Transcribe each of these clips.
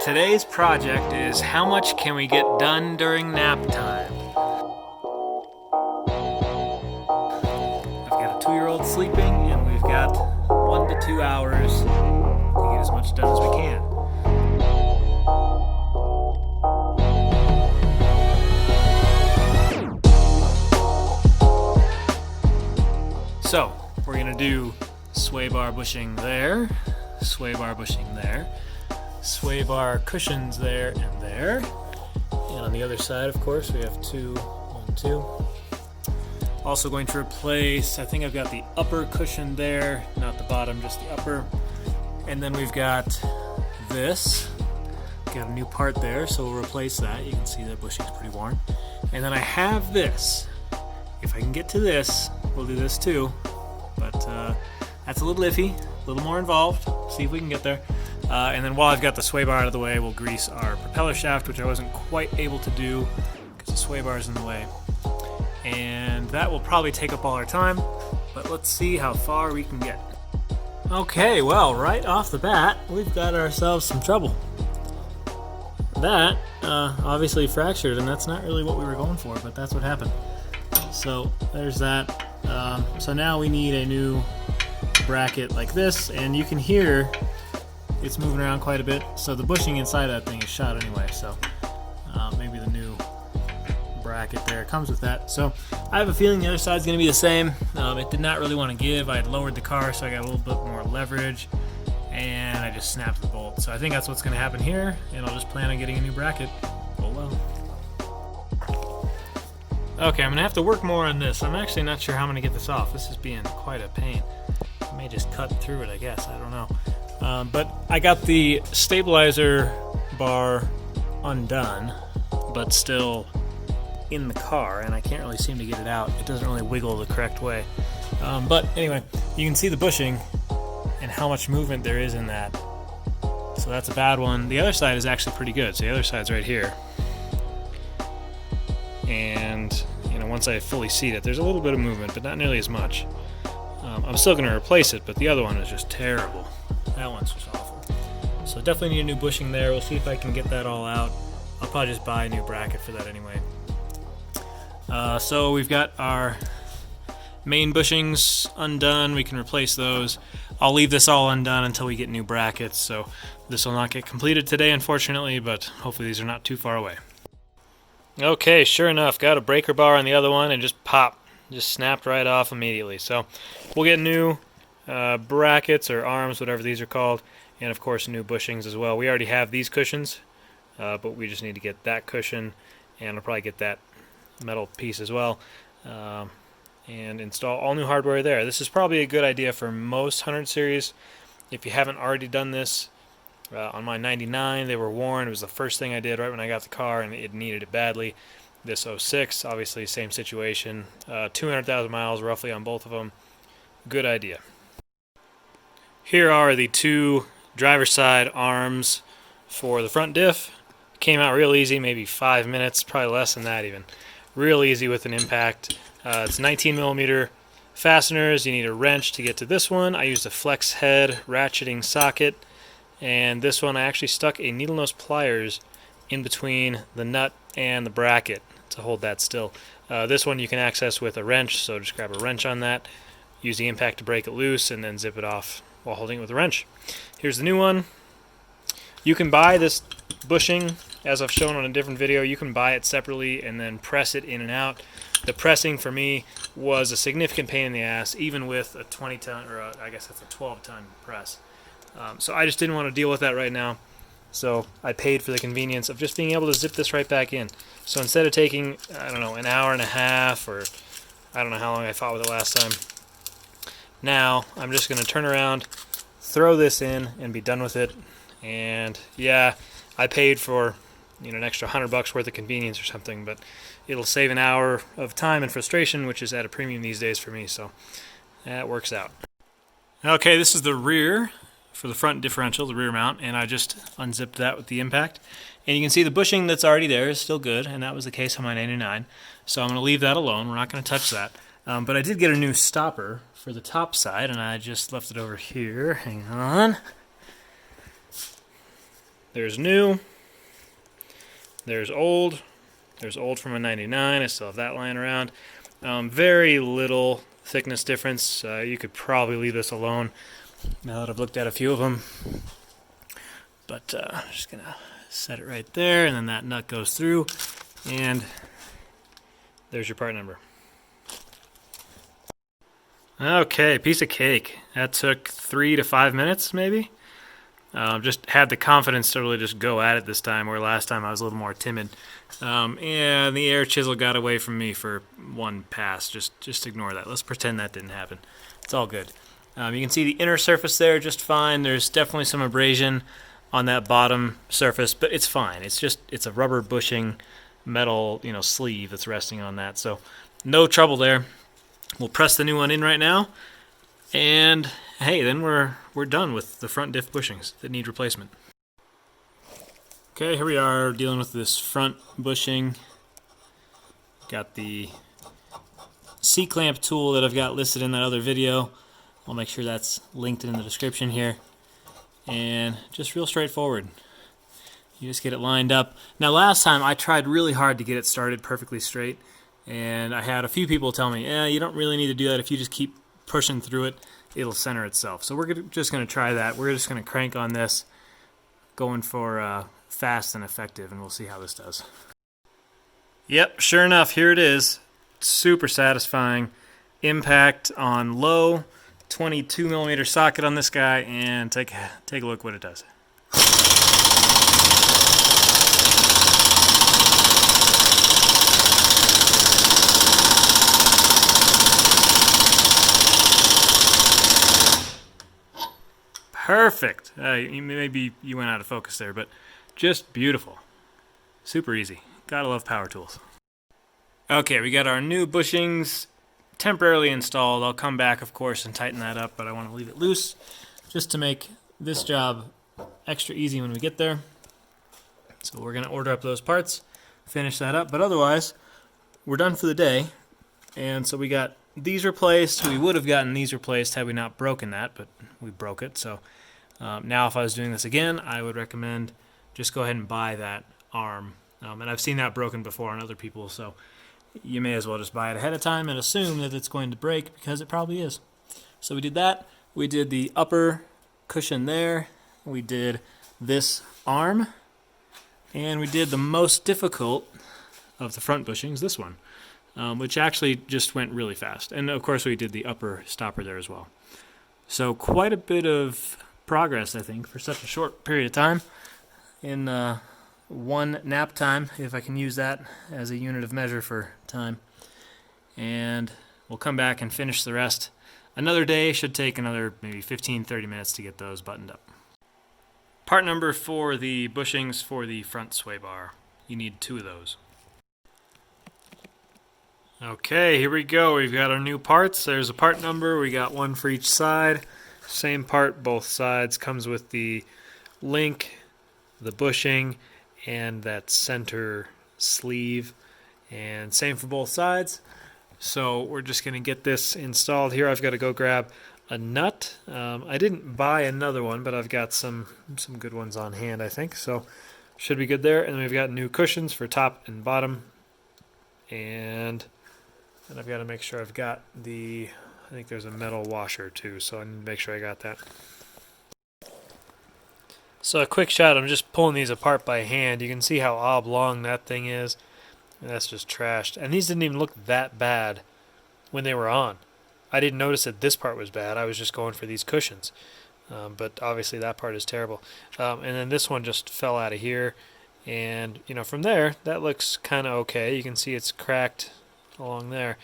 Today's project is how much can we get done during nap time? I've got a 2-year-old sleeping and we've got 1 to 2 hours to get as much done as we can. So, we're going to do sway bar bushing there, sway bar bushing there, sway bar cushions there and there. And on the other side, of course, we have 2, 1, 2. Also going to replace, I think I've got the upper cushion there, not the bottom, just the upper. And then we've got this. Got a new part there, so we'll replace that. You can see that bushing's pretty worn. And then I have this. If I can get to this, we'll do this too. But that's a little iffy, a little more involved. See if we can get there. And then while I've got the sway bar out of the way, we'll grease our propeller shaft, which I wasn't quite able to do because the sway bar is in the way. And that will probably take up all our time, but let's see how far we can get. Okay, well, right off the bat, we've got ourselves some trouble. That obviously fractured, and that's not really what we were going for, but that's what happened. So there's that. So now we need a new bracket like this, and you can hear it's moving around quite a bit. So the bushing inside of that thing is shot anyway, so maybe the new bracket there comes with that. So I have a feeling the other side's going to be the same. It did not really want to give. I had lowered the car, so I got a little bit more leverage, and I just snapped the bolt. So I think that's what's going to happen here, and I'll just plan on getting a new bracket. Oh well. Okay, I'm going to have to work more on this. I'm actually not sure how I'm going to get this off. This is being quite a pain. I may just cut through it, I guess. I don't know. But I got the stabilizer bar undone, but still in the car, and I can't really seem to get it out. It doesn't really wiggle the correct way. But anyway, you can see the bushing and how much movement there is in that. So that's a bad one. The other side is actually pretty good. So the other side's right here. And once I fully seat it, there's a little bit of movement, but not nearly as much. I'm still going to replace it, but the other one is just terrible. That one's just awful. So definitely need a new bushing there. We'll see if I can get that all out. I'll probably just buy a new bracket for that anyway. So we've got our main bushings undone. We can replace those. I'll leave this all undone until we get new brackets. So this will not get completed today, unfortunately, but hopefully these are not too far away. Okay, sure enough, got a breaker bar on the other one and just snapped right off immediately. So we'll get new brackets or arms, whatever these are called, and of course new bushings as well. We already have these cushions, but we just need to get that cushion, and I'll probably get that metal piece as well, and install all new hardware there. This is probably a good idea for most 100 series. If you haven't already done this, on my 99, they were worn. It was the first thing I did right when I got the car, and it needed it badly. This 06, obviously same situation. 200,000 miles roughly on both of them. Good idea. Here are the 2 driver's side arms for the front diff. Came out real easy, maybe 5 minutes, probably less than that even. Real easy with an impact. It's 19 millimeter fasteners. You need a wrench to get to this one. I used a flex head ratcheting socket. And this one I actually stuck a needle nose pliers in between the nut and the bracket to hold that still. This one you can access with a wrench, so just grab a wrench on that, use the impact to break it loose, and then zip it off while holding it with a wrench. Here's the new one. You can buy this bushing, as I've shown on a different video. You can buy it separately and then press it in and out. The pressing for me was a significant pain in the ass, even with a 20-ton, or I guess that's a 12-ton press. So I just didn't want to deal with that right now. So I paid for the convenience of just being able to zip this right back in. So instead of taking, I don't know, an hour and a half, or I don't know how long I fought with it last time, now I'm just going to turn around, throw this in, and be done with it. And yeah, I paid for an extra $100 worth of convenience or something, but it'll save an hour of time and frustration, which is at a premium these days for me. So that works out. Okay, this is the rear for the front differential, the rear mount, and I just unzipped that with the impact. And you can see the bushing that's already there is still good, and that was the case on my 99. So I'm going to leave that alone. We're not going to touch that. But I did get a new stopper for the top side, and I just left it over here. Hang on. There's new. There's old. There's old from a 99. I still have that lying around. Very little thickness difference. You could probably leave this alone now that I've looked at a few of them. But I'm just going to set it right there, and then that nut goes through, and there's your part number. Okay, piece of cake. That took 3 to 5 minutes, maybe. Just had the confidence to really just go at it this time, where last time I was a little more timid. And the air chisel got away from me for one pass. Just ignore that. Let's pretend that didn't happen. It's all good. You can see the inner surface there just fine. There's definitely some abrasion on that bottom surface, but it's fine. It's a rubber bushing metal, sleeve that's resting on that. So no trouble there. We'll press the new one in right now, and hey, then we're done with the front diff bushings that need replacement. Okay, here we are dealing with this front bushing. Got the C-clamp tool that I've got listed in that other video. I'll make sure that's linked in the description here. And just real straightforward. You just get it lined up. Now last time I tried really hard to get it started perfectly straight, and I had a few people tell me, you don't really need to do that. If you just keep pushing through it, it'll center itself. So we're just going to try that. We're just going to crank on this, going for fast and effective, and we'll see how this does. Yep, sure enough, here it is. Super satisfying. Impact on low, 22 millimeter socket on this guy, and take a look what it does. Perfect. Maybe you went out of focus there, but just beautiful. Super easy. Gotta love power tools. Okay, we got our new bushings temporarily installed. I'll come back, of course, and tighten that up, but I want to leave it loose just to make this job extra easy when we get there. So we're going to order up those parts, finish that up, but otherwise, we're done for the day. And so we got these replaced. We would have gotten these replaced had we not broken that, but we broke it. So now if I was doing this again, I would recommend just go ahead and buy that arm. And I've seen that broken before on other people, so you may as well just buy it ahead of time and assume that it's going to break, because it probably is. So we did that. We did the upper cushion there. We did this arm. And we did the most difficult of the front bushings, this one, which actually just went really fast. And of course we did the upper stopper there as well. So quite a bit of progress, I think, for such a short period of time in one nap time, if I can use that as a unit of measure for time. And we'll come back and finish the rest another day. Should take another maybe 15-30 minutes to get those buttoned up. Part number for the bushings for the front sway bar. You need 2 of those. Okay, here we go. We've got our new parts. There's a part number. We got one for each side. Same part, both sides. Comes with the link, the bushing, and that center sleeve, and same for both sides. So we're just going to get this installed here. I've got to go grab a nut. I didn't buy another one, but I've got some good ones on hand, I think, so should be good there. And then we've got new cushions for top and bottom, and then I've got to make sure I've got I think there's a metal washer too, so I need to make sure I got that. So a quick shot, I'm just pulling these apart by hand. You can see how oblong that thing is. And that's just trashed. And these didn't even look that bad when they were on. I didn't notice that this part was bad. I was just going for these cushions. But obviously that part is terrible. And then this one just fell out of here. And, from there, that looks kind of okay. You can see it's cracked along there.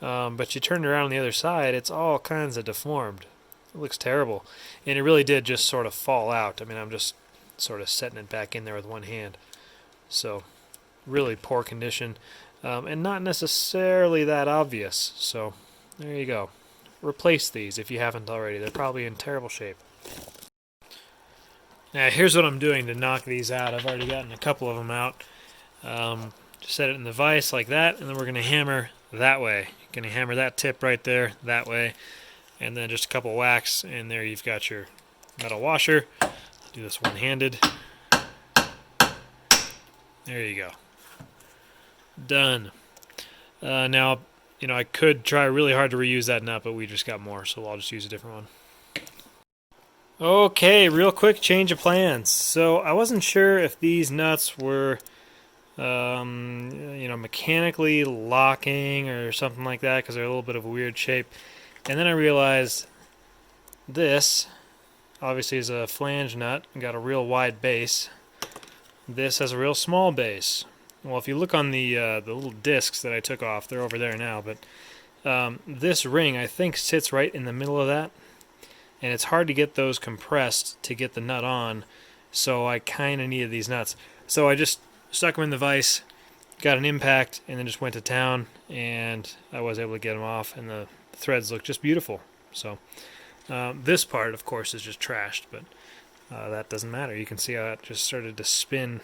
But you turn it around on the other side, it's all kinds of deformed. It looks terrible. And it really did just sort of fall out. I mean, I'm just sort of setting it back in there with one hand. So, really poor condition. And not necessarily that obvious. So, there you go. Replace these if you haven't already. They're probably in terrible shape. Now, here's what I'm doing to knock these out. I've already gotten a couple of them out. Just set it in the vise like that, and then we're going to hammer that way. You're going to hammer that tip right there, that way. And then just a couple whacks, and there you've got your metal washer. Do this one-handed. There you go. Done. Now, I could try really hard to reuse that nut, but we just got more, so I'll just use a different one. Okay, real quick change of plans. So I wasn't sure if these nuts were, mechanically locking or something like that because they're a little bit of a weird shape. And then I realized this obviously is a flange nut and got a real wide base. This has a real small base. Well, if you look on the little discs that I took off, they're over there now, but this ring I think sits right in the middle of that, and it's hard to get those compressed to get the nut on, so I kind of needed these nuts. So I just stuck them in the vise, got an impact, and then just went to town, and I was able to get them off, and the threads look just beautiful. So this part, of course, is just trashed, but that doesn't matter. You can see how it just started to spin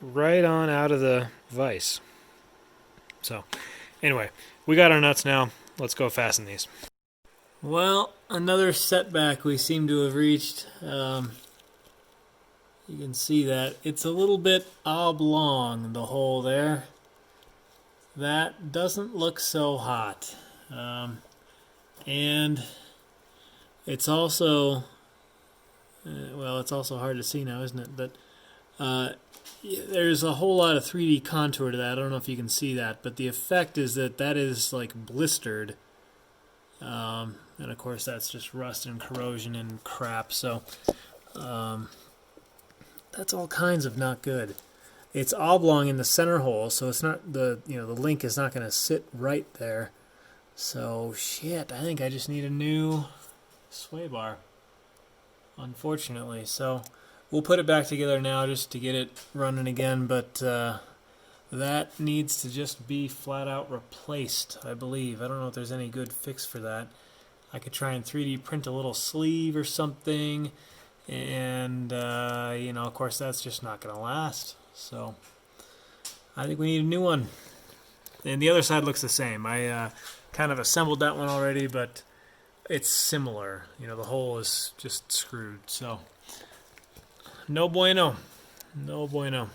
right on out of the vise. So anyway, we got our nuts now. Let's go fasten these. Well, another setback we seem to have reached. You can see that it's a little bit oblong, the hole there. That doesn't look so hot. And it's also, it's also hard to see now, isn't it? But there's a whole lot of 3D contour to that. I don't know if you can see that, but the effect is that is like blistered. And of course that's just rust and corrosion and crap. So that's all kinds of not good. It's oblong in the center hole, so it's not the link is not going to sit right there. So shit, I think I just need a new sway bar, unfortunately. So we'll put it back together now just to get it running again, but that needs to just be flat out replaced, I believe. I don't know if there's any good fix for that. I could try and 3D print a little sleeve or something, and of course that's just not going to last. So I think we need a new one. And the other side looks the same. I kind of assembled that one already, but it's similar. The hole is just screwed. So no bueno. No bueno.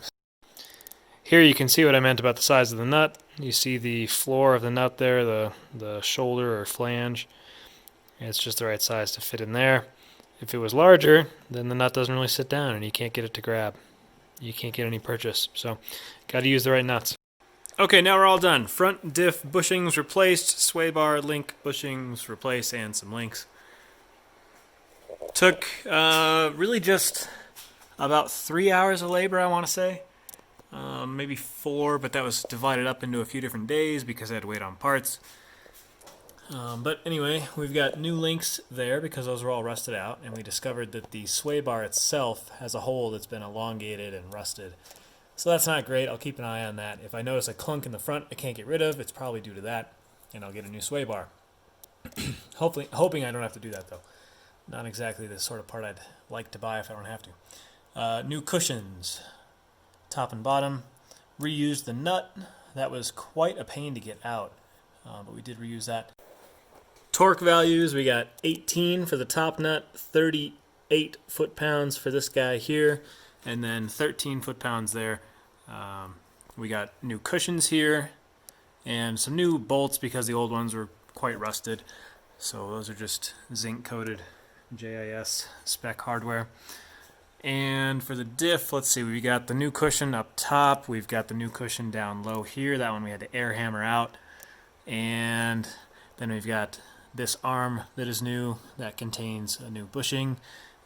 Here you can see what I meant about the size of the nut. You see the floor of the nut there, the shoulder or flange. It's just the right size to fit in there. If it was larger, then the nut doesn't really sit down and you can't get it to grab. You can't get any purchase. So got to use the right nuts. Okay, now we're all done. Front diff bushings replaced, sway bar link bushings replaced, and some links. Took really just about 3 hours of labor, I want to say. Maybe 4, but that was divided up into a few different days because I had to wait on parts. But anyway, we've got new links there because those were all rusted out, and we discovered that the sway bar itself has a hole that's been elongated and rusted. So that's not great. I'll keep an eye on that. If I notice a clunk in the front I can't get rid of, it's probably due to that, and I'll get a new sway bar. Hoping I don't have to do that, though. Not exactly the sort of part I'd like to buy if I don't have to. New cushions, top and bottom. Reused the nut. That was quite a pain to get out, but we did reuse that. Torque values, we got 18 for the top nut, 38 foot-pounds for this guy here, and then 13 foot-pounds there. We got new cushions here, and some new bolts because the old ones were quite rusted. So those are just zinc-coated JIS spec hardware. And for the diff, let's see, we got the new cushion up top. We've got the new cushion down low here. That one we had to air hammer out. And then we've got this arm that is new that contains a new bushing.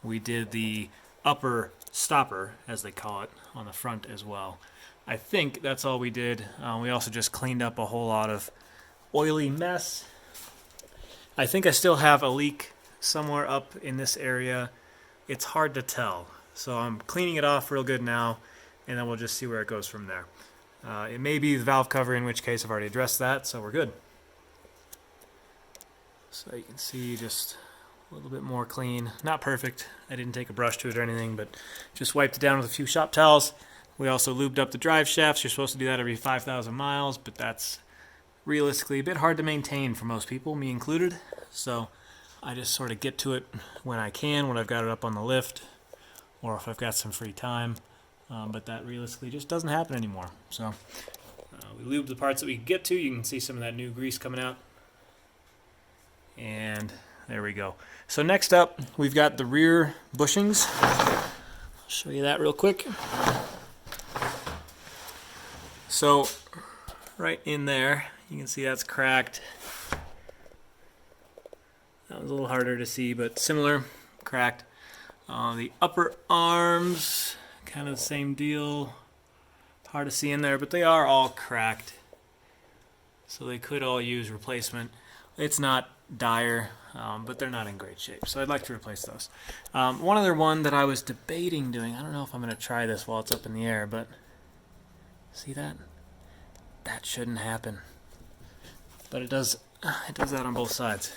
We did the upper stopper, as they call it, on the front as well. I think that's all we did. We also just cleaned up a whole lot of oily mess. I think I still have a leak somewhere up in this area. It's hard to tell. So I'm cleaning it off real good now, and then we'll just see where it goes from there. It may be the valve cover, in which case I've already addressed that, so we're good. So you can see just a little bit more clean. Not perfect. I didn't take a brush to it or anything, but just wiped it down with a few shop towels. We also lubed up the drive shafts. You're supposed to do that every 5,000 miles, but that's realistically a bit hard to maintain for most people, me included. So I just sort of get to it when I can, when I've got it up on the lift, or if I've got some free time. but that realistically just doesn't happen anymore. So we lubed the parts that we could get to. You can see some of that new grease coming out. And there we go. So next up, we've got the rear bushings. I'll show you that real quick. So right in there, you can see that's cracked. That was a little harder to see, but similar, cracked. The upper arms, kind of the same deal. Hard to see in there, but they are all cracked. So they could all use replacement. It's not dire, but they're not in great shape. So I'd like to replace those. One other one that I was debating doing, I don't know if I'm going to try this while it's up in the air, but see that? That shouldn't happen. But it does that on both sides.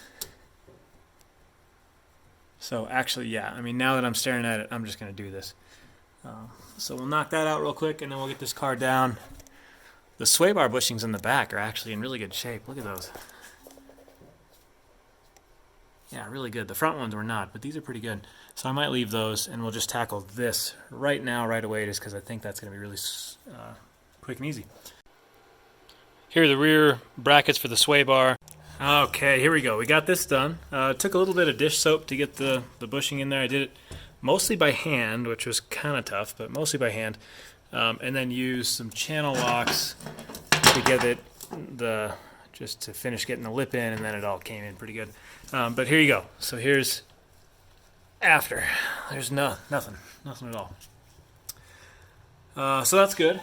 So actually, yeah, I mean, now that I'm staring at it, I'm just going to do this. So we'll knock that out real quick, and then we'll get this car down. The sway bar bushings in the back are actually in really good shape. Look at those. Yeah, really good. The front ones were not, but these are pretty good. So I might leave those, and we'll just tackle this right now, right away, just because I think that's going to be really quick and easy. Here are the rear brackets for the sway bar. Okay, here we go. We got this done. Took a little bit of dish soap to get the bushing in there. I did it mostly by hand, which was kind of tough, but mostly by hand. And then used some channel locks to get it just to finish getting the lip in, and then it all came in pretty good. But here you go. So here's after. There's nothing at all. So that's good.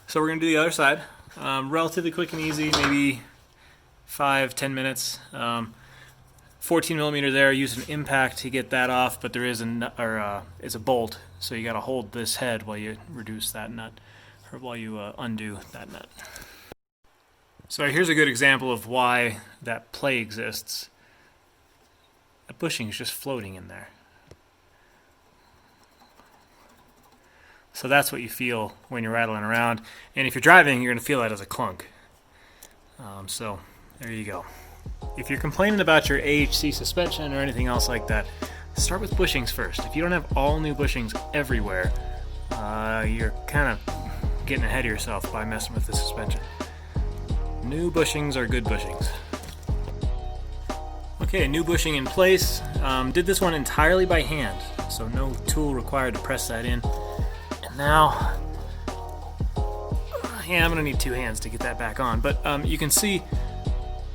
So we're going to do the other side. Relatively quick and easy, maybe 5-10 minutes. 14 millimeter there. Use an impact to get that off, but there is it's a bolt, so you got to hold this head while you reduce that nut, or while you undo that nut. So here's a good example of why that play exists. The bushing is just floating in there. So that's what you feel when you're rattling around. And if you're driving, you're going to feel that as a clunk. So there you go. If you're complaining about your AHC suspension or anything else like that, start with bushings first. If you don't have all new bushings everywhere, you're kind of getting ahead of yourself by messing with the suspension. New bushings are good bushings. Okay, new bushing in place. Did this one entirely by hand, so no tool required to press that in. And now, yeah, I'm gonna need two hands to get that back on, but you can see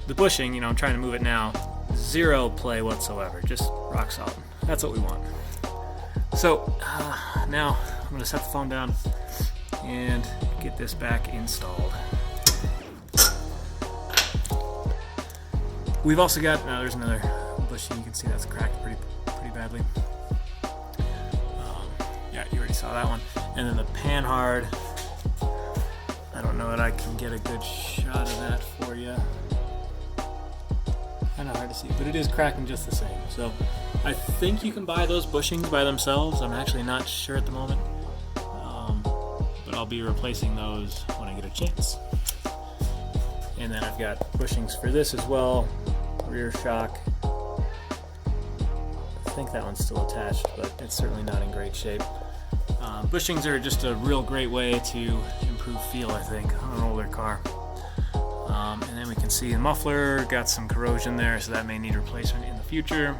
the bushing, I'm trying to move it now, zero play whatsoever, just rock solid. That's what we want. So now I'm gonna set the phone down and get this back installed. We've also got, there's another bushing, you can see that's cracked pretty badly. Yeah, you already saw that one. And then the panhard, I don't know that I can get a good shot of that for you. Kind of hard to see, but it is cracking just the same. So I think you can buy those bushings by themselves. I'm actually not sure at the moment, but I'll be replacing those when I get a chance. And then I've got bushings for this as well, rear shock. I think that one's still attached, but it's certainly not in great shape. Bushings are just a real great way to improve feel, I think, on an older car. And then we can see the muffler got some corrosion there, so that may need replacement in the future.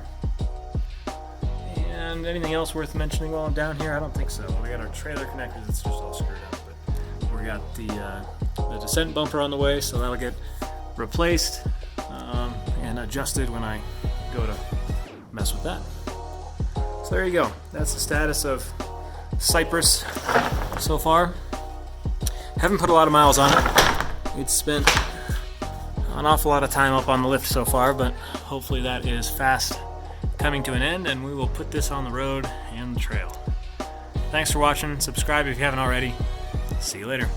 And anything else worth mentioning while I'm down here? I don't think so. We got our trailer connectors, it's just all screwed up, but we got the descent bumper on the way, so that'll get replaced and adjusted when I go to mess with that. So there you go. That's the status of Cypress so far. Haven't put a lot of miles on it. It's spent an awful lot of time up on the lift so far, but hopefully that is fast coming to an end, and we will put this on the road and the trail. Thanks for watching. Subscribe if you haven't already. See you later.